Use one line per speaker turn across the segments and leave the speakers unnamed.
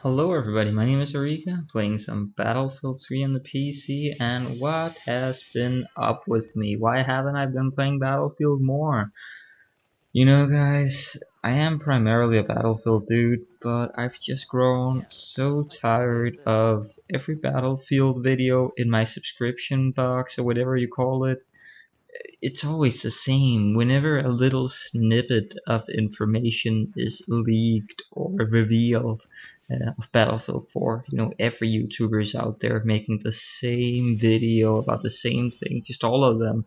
Hello everybody, my name is Auriga, playing some Battlefield 3 on the PC, and what has been up with me? Why haven't I been playing Battlefield more? You know guys, I am primarily a Battlefield dude, but I've just grown so tired of every Battlefield video in my subscription box or whatever you call it. It's always the same. Whenever a little snippet of information is leaked or revealed of Battlefield 4, every YouTuber is out there making the same video about the same thing, just all of them,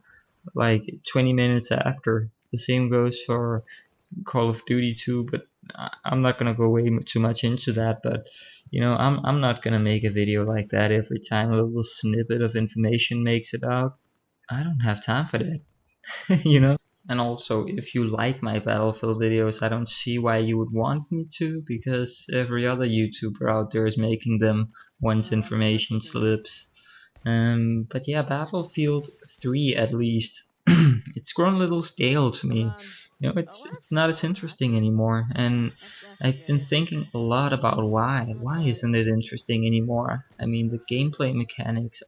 like 20 minutes after. The same goes for Call of Duty 2, but I'm not gonna go way too much into that. But I'm not gonna make a video like that every time a little snippet of information makes it out. I don't have time for that. you know? And also, if you like my Battlefield videos, I don't see why you would want me to, because every other YouTuber out there is making them once information slips. But yeah, Battlefield 3 at least, it's grown a little stale to me. It's not as interesting anymore, and I've been thinking a lot about why. Why isn't it interesting anymore? I mean, the gameplay mechanics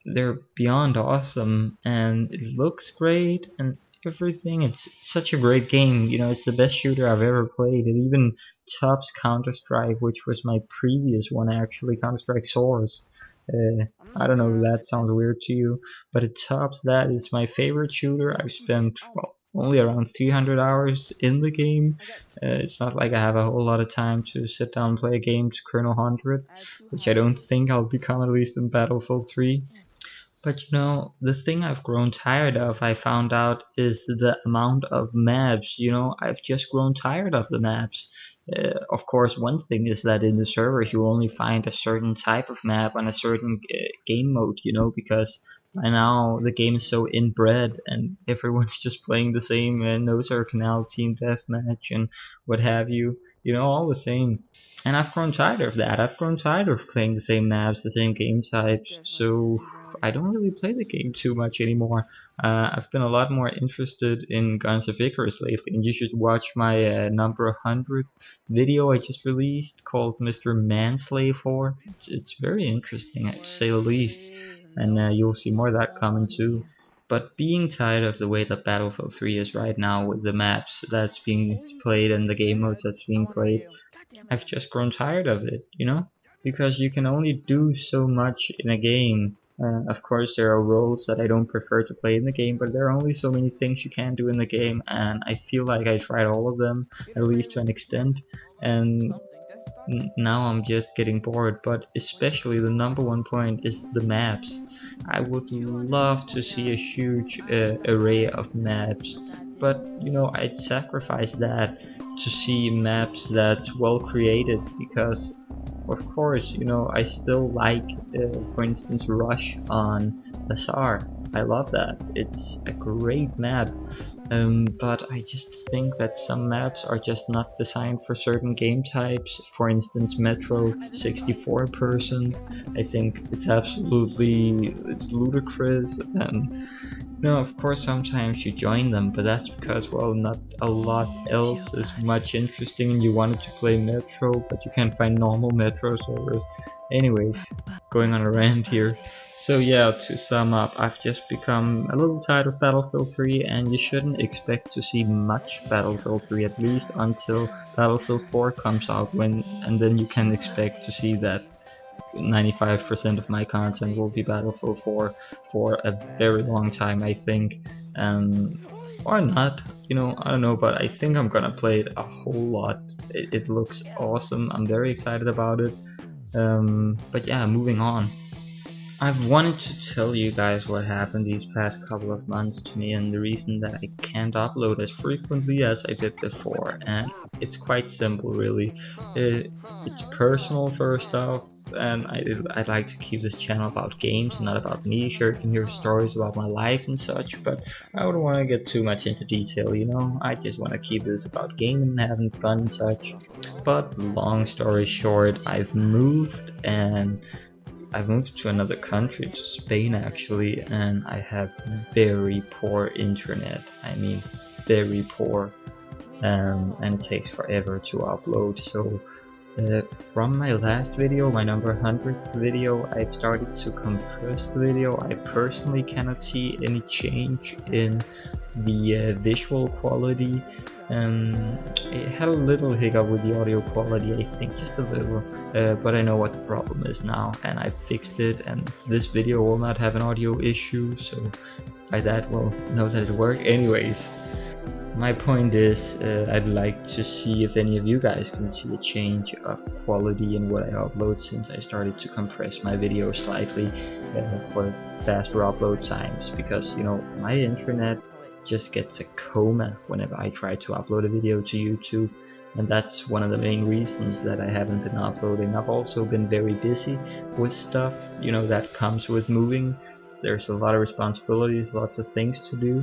they're beyond awesome, and it looks great, and everything. It's such a great game. It's the best shooter I've ever played. It even tops Counter-Strike, which was my previous one actually, Counter-Strike Source. I don't know if that sounds weird to you, but it tops that. It's my favorite shooter. I've spent, well, only around 300 hours in the game. It's not like I have a whole lot of time to sit down and play a game to Colonel 100, which I don't think I'll become, at least in Battlefield 3. But the thing I've grown tired of, I found out, is the amount of maps. I've just grown tired of the maps. Of course, one thing is that in the servers you only find a certain type of map on a certain game mode, because by now the game is so inbred and everyone's just playing the same Noser Canal Team Deathmatch and what have you, all the same. And I've grown tired of that. I've grown tired of playing the same maps, the same game types, so I don't really play the game too much anymore. I've been a lot more interested in Guns of Icarus lately, and you should watch my number 100 video I just released called Mr. Manslave 4. It's very interesting, to say the least, and you'll see more of that coming too. But being tired of the way that Battlefield 3 is right now, with the maps that's being played and the game modes that's being played, I've just grown tired of it, because you can only do so much in a game. Of course, there are roles that I don't prefer to play in the game, but there are only so many things you can do in the game, and I feel like I tried all of them, at least to an extent, and now I'm just getting bored. But especially the number one point is the maps. I would love to see a huge array of maps, but I'd sacrifice that to see maps that's well created, because of course I still like for instance Rush on Azar. I love that. It's a great map, but I just think that some maps are just not designed for certain game types. For instance, Metro 64 person, I think it's ludicrous. And of course sometimes you join them, but that's because, well, not a lot else is much interesting and you wanted to play Metro, but you can't find normal Metro servers. Anyways, going on a rant here. So yeah, to sum up, I've just become a little tired of Battlefield 3, and you shouldn't expect to see much Battlefield 3, at least until Battlefield 4 comes out, and then you can expect to see that 95% of my content will be Battlefield 4 for a very long time, I think. Or not, I don't know, but I think I'm gonna play it a whole lot. It looks awesome. I'm very excited about it. But yeah, moving on. I've wanted to tell you guys what happened these past couple of months to me, and the reason that I can't upload as frequently as I did before, and it's quite simple really. It's personal first off, and I'd like to keep this channel about games and not about me. Sure, you can hear stories about my life and such, but I wouldn't want to get too much into detail, I just want to keep this about gaming and having fun and such. But long story short, I've moved to another country, to Spain actually, and I have very poor internet. I mean, very poor, and it takes forever to upload. So From my last video, my number 100th video, I've started to compress the video. I personally cannot see any change in the visual quality. It had a little hiccup with the audio quality, I think, just a little, but I know what the problem is now and I fixed it, and this video will not have an audio issue, so by that we'll know that it worked. Anyways, my point is, I'd like to see if any of you guys can see a change of quality in what I upload since I started to compress my video slightly for faster upload times, because you know, my internet just gets a coma whenever I try to upload a video to YouTube, and that's one of the main reasons that I haven't been uploading. I've also been very busy with stuff, you know, that comes with moving. There's a lot of responsibilities, lots of things to do,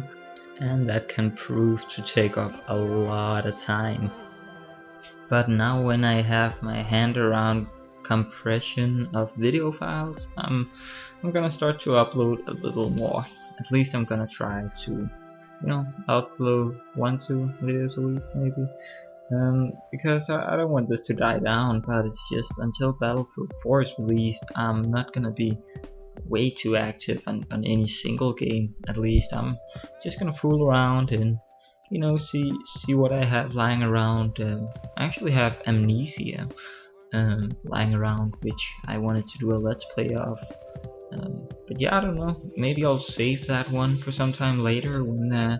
and that can prove to take up a lot of time. But now when I have my hand around compression of video files, I'm gonna start to upload a little more. At least I'm gonna try to, you know, upload 1-2 videos a week maybe, because I don't want this to die down. But it's just until Battlefield 4 is released, I'm not gonna be way too active on any single game. At least I'm just gonna fool around and, you know, see what I have lying around. I actually have Amnesia lying around, which I wanted to do a let's play of, but yeah, I don't know, maybe I'll save that one for some time later when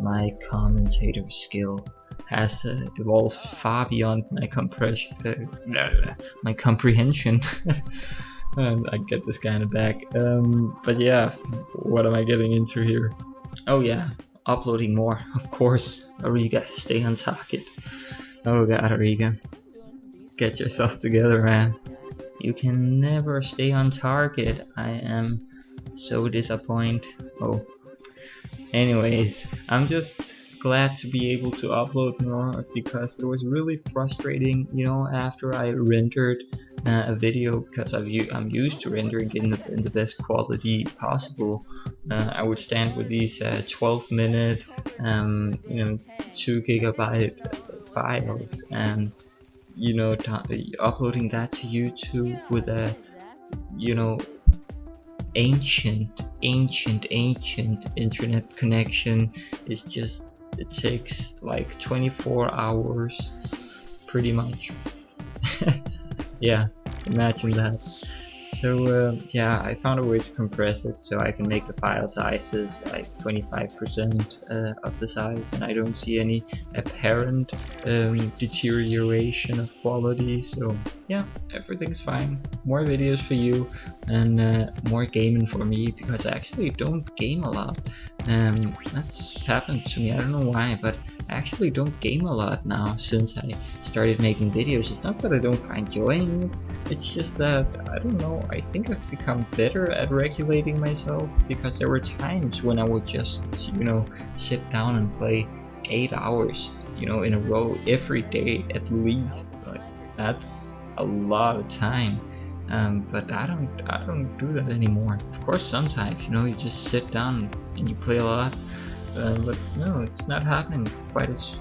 my commentator skill has evolved far beyond my my comprehension. And I get this guy in the back. But yeah, what am I getting into here? Oh yeah, uploading more, of course. Auriga, stay on target. Oh god, Auriga, get yourself together, man. You can never stay on target. I am so disappointed. Oh, anyways, I'm just glad to be able to upload more, because it was really frustrating, you know, after I rendered a video, because I'm used to rendering in the best quality possible. I would stand with these 12-minute, you know, 2 GB files, and you know, uploading that to YouTube with a, you know, ancient internet connection is just, it takes like 24 hours pretty much. Yeah, imagine that. So yeah, I found a way to compress it so I can make the file sizes like 25% of the size, and I don't see any apparent deterioration of quality. So yeah, everything's fine. More videos for you, and more gaming for me, because I actually don't game a lot. That's happened to me, I don't know why, but I actually don't game a lot now since I started making videos. It's not that I don't find joy in it, it's just that, I don't know, I think I've become better at regulating myself, because there were times when I would just, you know, sit down and play 8 hours, you know, in a row every day at least. Like, that's a lot of time. But I don't do that anymore. Of course, sometimes, you know, you just sit down and you play a lot, but no, it's not happening quite as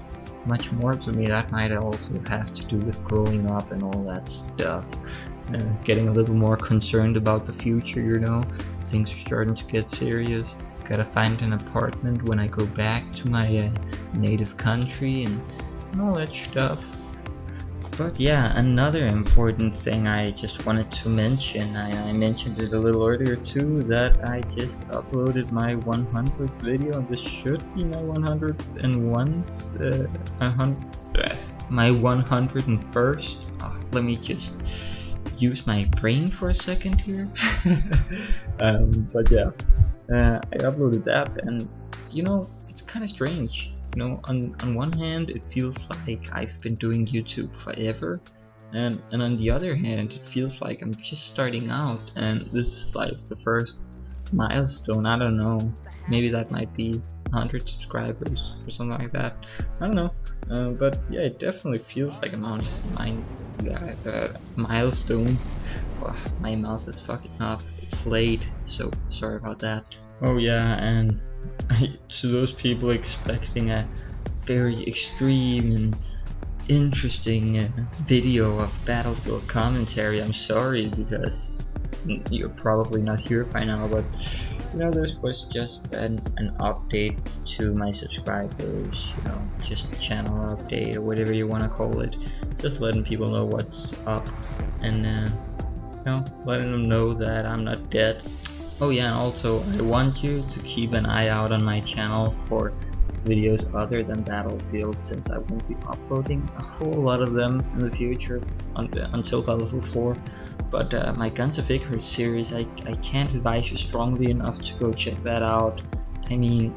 much more to me. That might also have to do with growing up and all that stuff, getting a little more concerned about the future, you know. Things are starting to get serious. Gotta find an apartment when I go back to my native country and all that stuff. But yeah, another important thing I just wanted to mention, I mentioned it a little earlier too, that I just uploaded my 100th video, and this should be my 101st, my 101st. Oh, let me just use my brain for a second here. But yeah, I uploaded that, and you know, it's kind of strange. You know, on one hand, it feels like I've been doing YouTube forever, and on the other hand, it feels like I'm just starting out, and this is like the first milestone. I don't know, maybe that might be 100 subscribers or something like that. I don't know, but yeah, it definitely feels like a milestone. Oh, my mouth is fucking up. It's late, so sorry about that. Oh yeah, and to those people expecting a very extreme and interesting video of Battlefield commentary. I'm sorry because you're probably not here by now, but you know, this was just an update to my subscribers, you know, just a channel update or whatever you want to call it, just letting people know what's up and you know, letting them know that I'm not dead. Oh yeah, and also I want you to keep an eye out on my channel for videos other than Battlefield, since I won't be uploading a whole lot of them in the future until Battlefield 4. But my Guns of Icarus series, I can't advise you strongly enough to go check that out. I mean,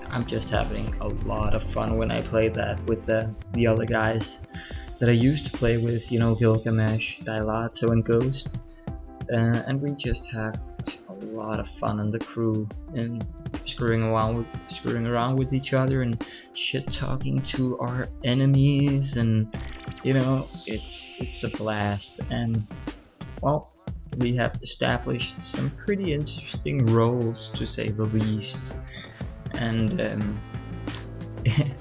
I'm just having a lot of fun when I play that with the other guys that I used to play with, you know, Gilgamesh, Dilato, and Ghost. And we just have a lot of fun in the crew and screwing around with each other and shit talking to our enemies, and you know, it's a blast. And well, we have established some pretty interesting roles, to say the least, and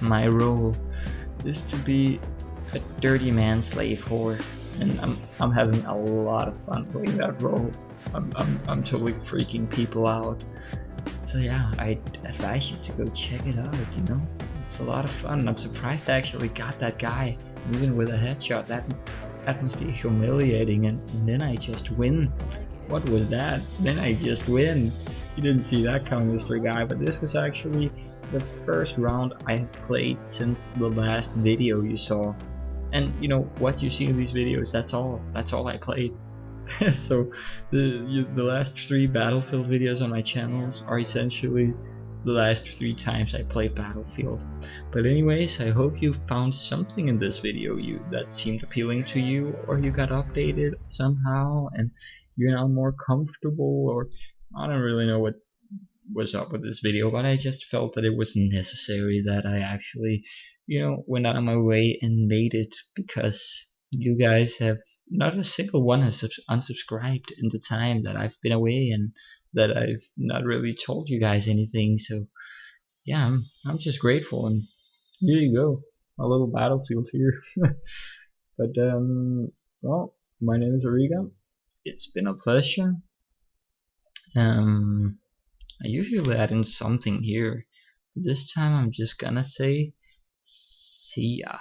my role is to be a dirty man slave whore, and I'm having a lot of fun playing that role. I'm totally freaking people out. So yeah, I'd advise you to go check it out, you know? It's a lot of fun. I'm surprised I actually got that guy even with a headshot. That must be humiliating, and then I just win. What was that? Then I just win. You didn't see that coming, Mr. Guy, but this was actually the first round I have played since the last video you saw. And you know, what you see in these videos, that's all I played. So the last 3 Battlefield videos on my channels are essentially the last 3 times I played Battlefield. But anyways, I hope you found something in this video that seemed appealing to you, or you got updated somehow and you're now more comfortable, or I don't really know what was up with this video, but I just felt that it was necessary that I actually, you know, went out of my way and made it, because you guys have not a single one has unsubscribed in the time that I've been away, and that I've not really told you guys anything. So yeah, I'm just grateful, and here you go, a little Battlefield here. But well, my name is Auriga. It's been a pleasure. I usually add in something here, but this time I'm just gonna say see ya.